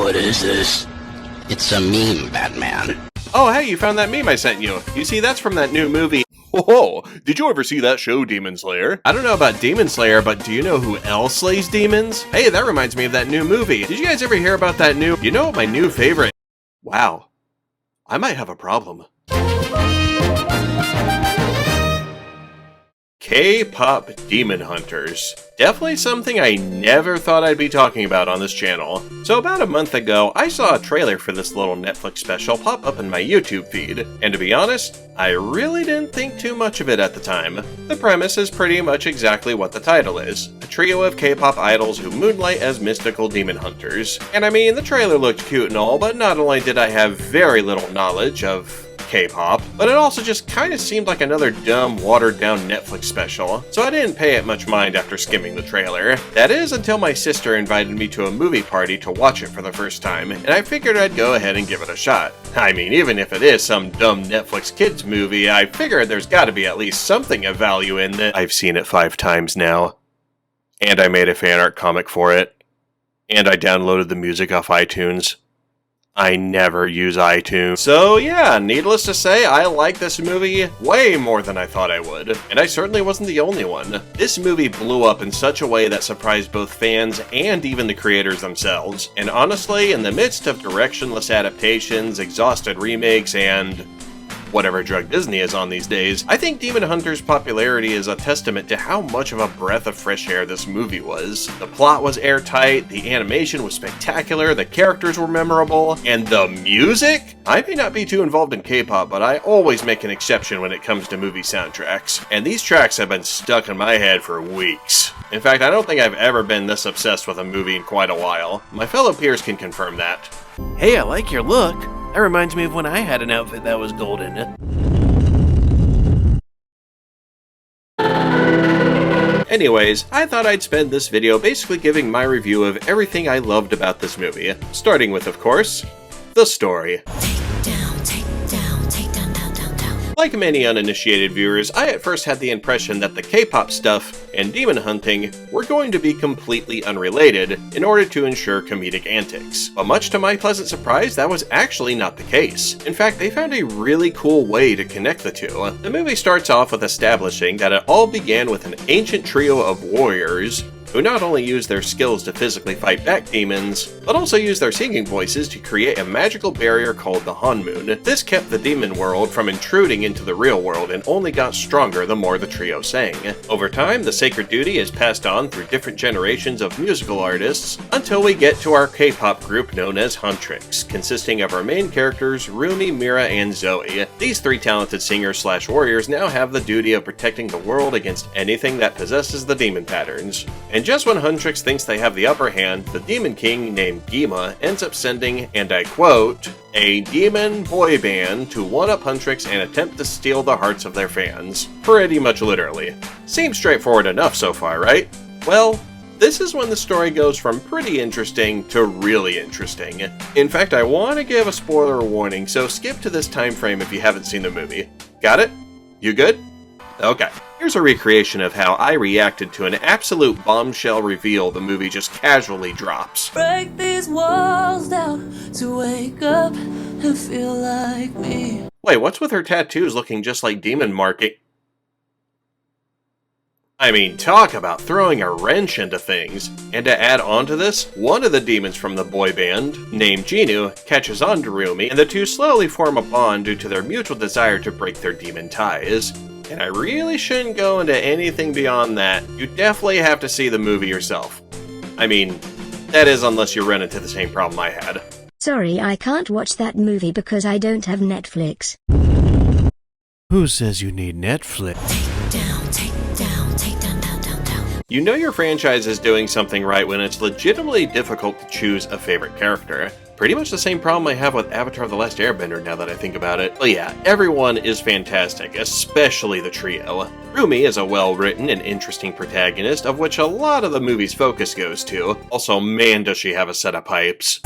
What is this? It's a meme, Batman. Oh, hey, you found that meme I sent you. You see, that's from that new movie. Whoa, did you ever see that show, Demon Slayer? I don't know about Demon Slayer, but do you know who else slays demons? Hey, that reminds me of that new movie. Did you guys ever hear about that new... You know what my new favorite... Wow. I might have a problem. K-Pop Demon Hunters. Definitely something I never thought I'd be talking about on this channel. So about a month ago, I saw a trailer for this little Netflix special pop up in my YouTube feed, and to be honest, I really didn't think too much of it at the time. The premise is pretty much exactly what the title is, a trio of K-pop idols who moonlight as mystical demon hunters. And I mean, the trailer looked cute and all, but not only did I have very little knowledge of K-pop, but it also just kind of seemed like another dumb, watered-down Netflix special, so I didn't pay it much mind after skimming the trailer. That is, until my sister invited me to a movie party to watch it for the first time, and I figured I'd go ahead and give it a shot. I mean, even if it is some dumb Netflix kids movie, I figured there's gotta be at least something of value in it. I've seen it 5 times now, and I made a fan art comic for it, and I downloaded the music off iTunes. I never use iTunes. So yeah, needless to say, I like this movie way more than I thought I would. And I certainly wasn't the only one. This movie blew up in such a way that surprised both fans and even the creators themselves. And honestly, in the midst of directionless adaptations, exhausted remakes, and whatever drug Disney is on these days, I think Demon Hunters' popularity is a testament to how much of a breath of fresh air this movie was. The plot was airtight, the animation was spectacular, the characters were memorable, and the music? I may not be too involved in K-pop, but I always make an exception when it comes to movie soundtracks. And these tracks have been stuck in my head for weeks. In fact, I don't think I've ever been this obsessed with a movie in quite a while. My fellow peers can confirm that. Hey, I like your look. That reminds me of when I had an outfit that was golden. Anyways, I thought I'd spend this video basically giving my review of everything I loved about this movie. Starting with, of course, the story. Like many uninitiated viewers, I at first had the impression that the K-pop stuff and demon hunting were going to be completely unrelated in order to ensure comedic antics. But much to my pleasant surprise, that was actually not the case. In fact, they found a really cool way to connect the two. The movie starts off with establishing that it all began with an ancient trio of warriors who not only use their skills to physically fight back demons, but also use their singing voices to create a magical barrier called the Hanmoon. This kept the demon world from intruding into the real world and only got stronger the more the trio sang. Over time, the sacred duty is passed on through different generations of musical artists until we get to our K-pop group known as Huntrix, consisting of our main characters Rumi, Mira, and Zoe. These 3 talented singers/warriors now have the duty of protecting the world against anything that possesses the demon patterns. And just when Huntrix thinks they have the upper hand, the Demon King named Gima ends up sending, and I quote, a demon boy band to one-up Huntrix and attempt to steal the hearts of their fans. Pretty much literally. Seems straightforward enough so far, right? Well, this is when the story goes from pretty interesting to really interesting. In fact, I want to give a spoiler warning, so skip to this time frame if you haven't seen the movie. Got it? You good? Okay. Here's a recreation of how I reacted to an absolute bombshell reveal the movie just casually drops. Break these walls down to wake up and feel like me. Wait, what's with her tattoos looking just like demon marking? I mean, talk about throwing a wrench into things. And to add on to this, one of the demons from the boy band, named Ginu, catches on to Rumi, and the two slowly form a bond due to their mutual desire to break their demon ties. And I really shouldn't go into anything beyond that. You definitely have to see the movie yourself. I mean, that is unless you run into the same problem I had. Sorry, I can't watch that movie because I don't have Netflix. Who says you need Netflix? Take down, down. You know your franchise is doing something right when it's legitimately difficult to choose a favorite character. Pretty much the same problem I have with Avatar: The Last Airbender now that I think about it. But yeah, everyone is fantastic, especially the trio. Rumi is a well-written and interesting protagonist, of which a lot of the movie's focus goes to. Also, man does she have a set of pipes.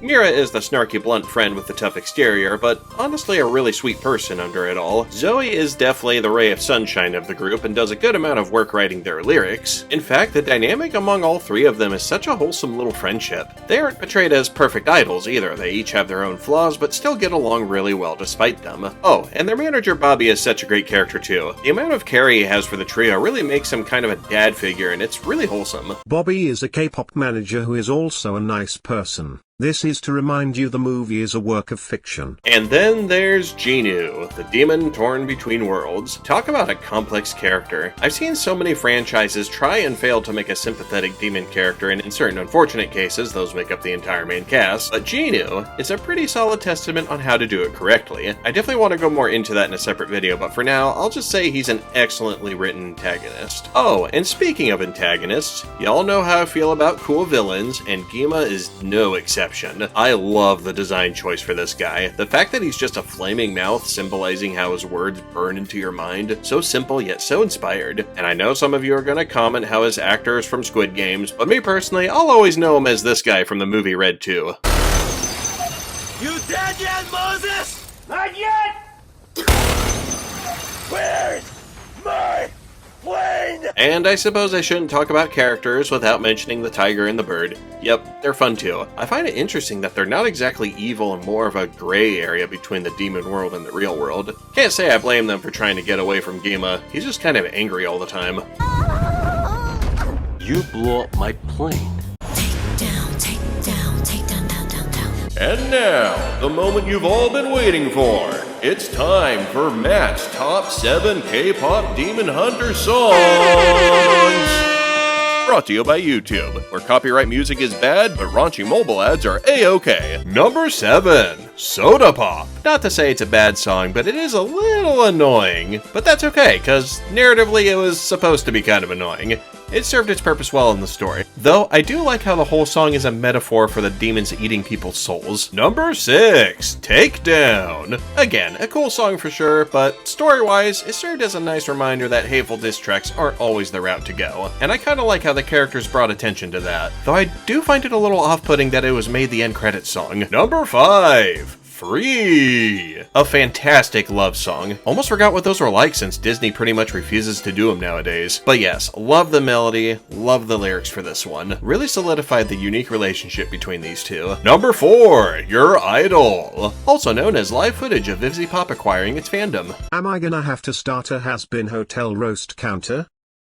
Mira is the snarky blunt friend with the tough exterior, but honestly a really sweet person under it all. Zoe is definitely the ray of sunshine of the group and does a good amount of work writing their lyrics. In fact, the dynamic among all three of them is such a wholesome little friendship. They aren't portrayed as perfect idols either, they each have their own flaws but still get along really well despite them. Oh, and their manager Bobby is such a great character too. The amount of care he has for the trio really makes him kind of a dad figure and it's really wholesome. Bobby is a K-pop manager who is also a nice person. This is to remind you the movie is a work of fiction. And then there's Genu, the demon torn between worlds. Talk about a complex character. I've seen so many franchises try and fail to make a sympathetic demon character, and in certain unfortunate cases, those make up the entire main cast. But Genu is a pretty solid testament on how to do it correctly. I definitely want to go more into that in a separate video, but for now, I'll just say he's an excellently written antagonist. Oh, and speaking of antagonists, y'all know how I feel about cool villains, and Gima is no exception. I love the design choice for this guy. The fact that he's just a flaming mouth symbolizing how his words burn into your mind. So simple yet so inspired. And I know some of you are gonna comment how his actor is from Squid Games, but me personally, I'll always know him as this guy from the movie Red 2. You dead yet, Moses? Not yet! Where's my plane? And I suppose I shouldn't talk about characters without mentioning the tiger and the bird. Yep, they're fun too. I find it interesting that they're not exactly evil and more of a gray area between the demon world and the real world. Can't say I blame them for trying to get away from Gima. He's just kind of angry all the time. You blew up my plane. And now, the moment you've all been waiting for. It's time for Matt's Top 7 K-Pop Demon Hunters songs! Brought to you by YouTube, where copyright music is bad, but raunchy mobile ads are A-OK. Number 7, Soda Pop. Not to say it's a bad song, but it is a little annoying. But that's okay, cause narratively it was supposed to be kind of annoying. It served its purpose well in the story. Though, I do like how the whole song is a metaphor for the demons eating people's souls. Number 6, Takedown. Again, a cool song for sure, but story-wise, it served as a nice reminder that hateful diss tracks aren't always the route to go. And I kinda like how the characters brought attention to that. Though I do find it a little off-putting that it was made the end credits song. Number 5, Free! A fantastic love song. Almost forgot what those were like since Disney pretty much refuses to do them nowadays. But yes, love the melody, love the lyrics for this one. Really solidified the unique relationship between these two. Number 4, Your Idol. Also known as live footage of Vivzy Pop acquiring its fandom. Am I gonna have to start a has-been hotel roast counter?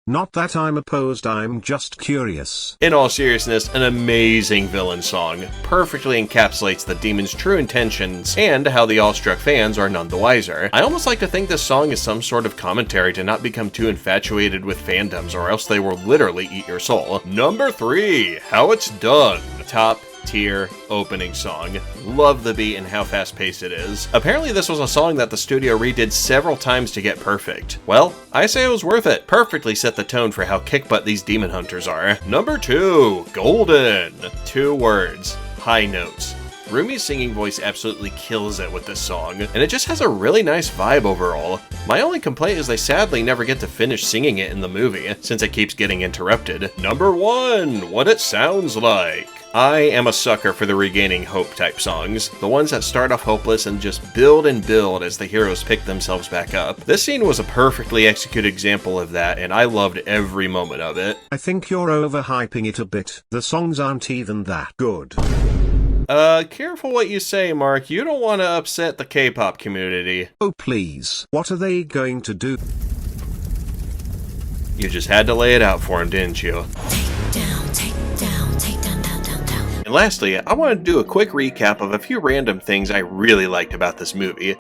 Not that I'm opposed, I'm just curious. In all seriousness, an amazing villain song. Perfectly encapsulates the demon's true intentions and how the awestruck fans are none the wiser. I almost like to think this song is some sort of commentary to not become too infatuated with fandoms or else they will literally eat your soul. Number 3, How It's Done. Top tier opening song. Love the beat and how fast paced it is. Apparently this was a song that the studio redid several times to get perfect. Well, I say it was worth it. Perfectly set the tone for how kick-butt these demon hunters are. Number 2, Golden. 2 words, high notes. Rumi's singing voice absolutely kills it with this song, and it just has a really nice vibe overall. My only complaint is they sadly never get to finish singing it in the movie, since it keeps getting interrupted. Number 1, What It Sounds Like. I am a sucker for the regaining hope type songs, the ones that start off hopeless and just build and build as the heroes pick themselves back up. This scene was a perfectly executed example of that, and I loved every moment of it. I think you're overhyping it a bit. The songs aren't even that good. Careful what you say, Mark. You don't want to upset the K-pop community. Oh please. What are they going to do? You just had to lay it out for him, didn't you? And lastly, I want to do a quick recap of a few random things I really liked about this movie.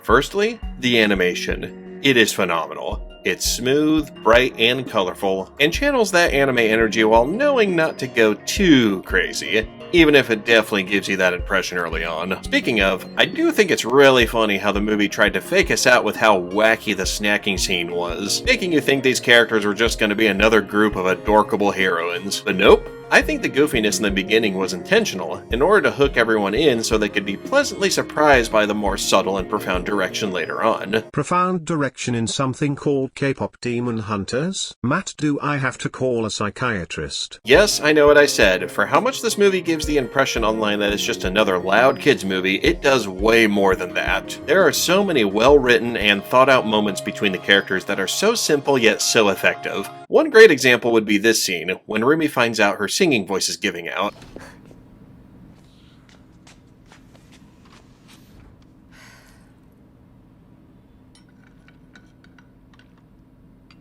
Firstly, the animation. It is phenomenal. It's smooth, bright, and colorful, and channels that anime energy while knowing not to go too crazy, even if it definitely gives you that impression early on. Speaking of, I do think it's really funny how the movie tried to fake us out with how wacky the snacking scene was, making you think these characters were just going to be another group of adorkable heroines. But nope. I think the goofiness in the beginning was intentional, in order to hook everyone in so they could be pleasantly surprised by the more subtle and profound direction later on. Profound direction in something called K-Pop Demon Hunters? Matt, do I have to call a psychiatrist? Yes, I know what I said. For how much this movie gives the impression online that it's just another loud kids movie, it does way more than that. There are so many well-written and thought-out moments between the characters that are so simple yet so effective. One great example would be this scene, when Rumi finds out her singing voice is giving out.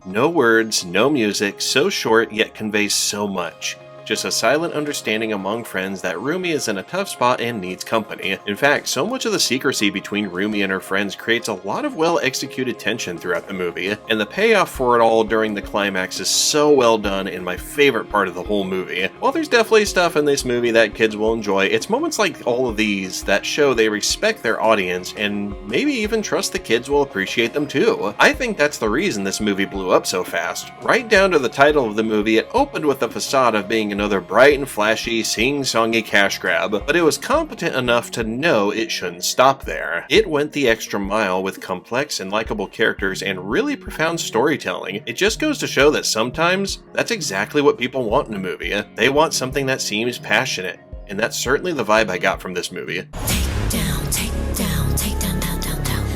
No words, no music, so short yet conveys so much. Just a silent understanding among friends that Rumi is in a tough spot and needs company. In fact, so much of the secrecy between Rumi and her friends creates a lot of well-executed tension throughout the movie, and the payoff for it all during the climax is so well done and my favorite part of the whole movie. While there's definitely stuff in this movie that kids will enjoy, it's moments like all of these that show they respect their audience and maybe even trust the kids will appreciate them too. I think that's the reason this movie blew up so fast. Right down to the title of the movie, it opened with the facade of being another bright and flashy, sing-songy cash grab, but it was competent enough to know it shouldn't stop there. It went the extra mile with complex and likable characters and really profound storytelling. It just goes to show that sometimes, that's exactly what people want in a movie. They want something that seems passionate, and that's certainly the vibe I got from this movie.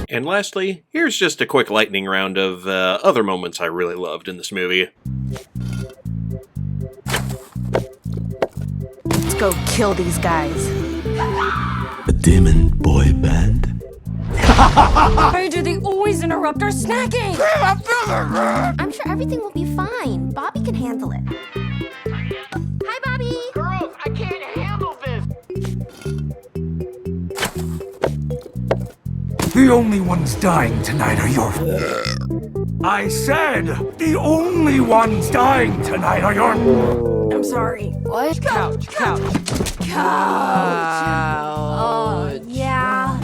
And lastly, here's just a quick lightning round of other moments I really loved in this movie. Let's go kill these guys. A demon boy band? Why do they always interrupt our snacking? I'm sure everything will be fine. Bobby can handle it. Hi, Bobby! Girls, I can't handle this! The only ones dying tonight are your... I said, the only ones dying tonight are your... I'm sorry. What? Couch. Oh, yeah.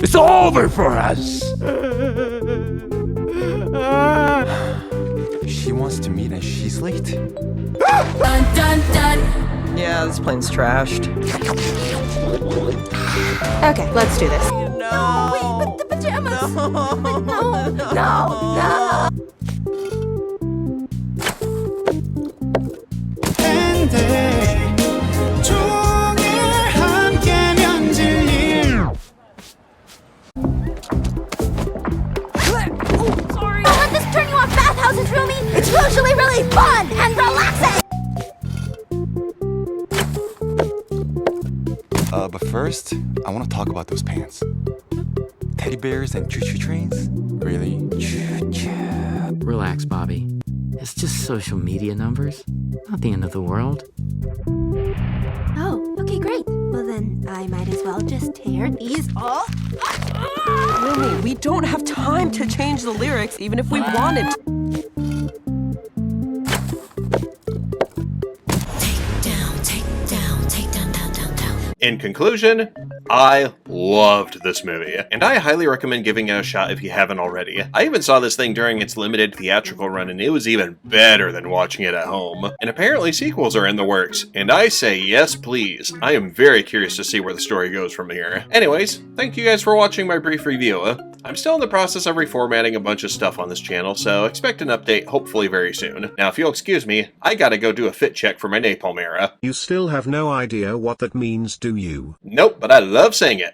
It's over for us! She wants to meet and she's late. Yeah, this plane's trashed. Okay, let's do this. No, wait, but the pajamas! No. Sorry. Don't let this turn you off bathhouses, Rumi! It's usually really fun and relaxing! But first, I want to talk about those pants. Teddy bears and choo-choo trains? Really? Choo-choo. Relax, Bobby. It's just social media numbers. Not the end of the world. Oh, okay, great. Well then, I might as well just tear these off. Rumi, we don't have time to change the lyrics, even if we wanted to. In conclusion, I loved this movie, and I highly recommend giving it a shot if you haven't already. I even saw this thing during its limited theatrical run, and it was even better than watching it at home. And apparently sequels are in the works, and I say yes please. I am very curious to see where the story goes from here. Anyways, thank you guys for watching my brief review. I'm still in the process of reformatting a bunch of stuff on this channel, so expect an update hopefully very soon. Now if you'll excuse me, I gotta go do a fit check for my napalm era. You still have no idea what that means, do you? Nope, but I love saying it.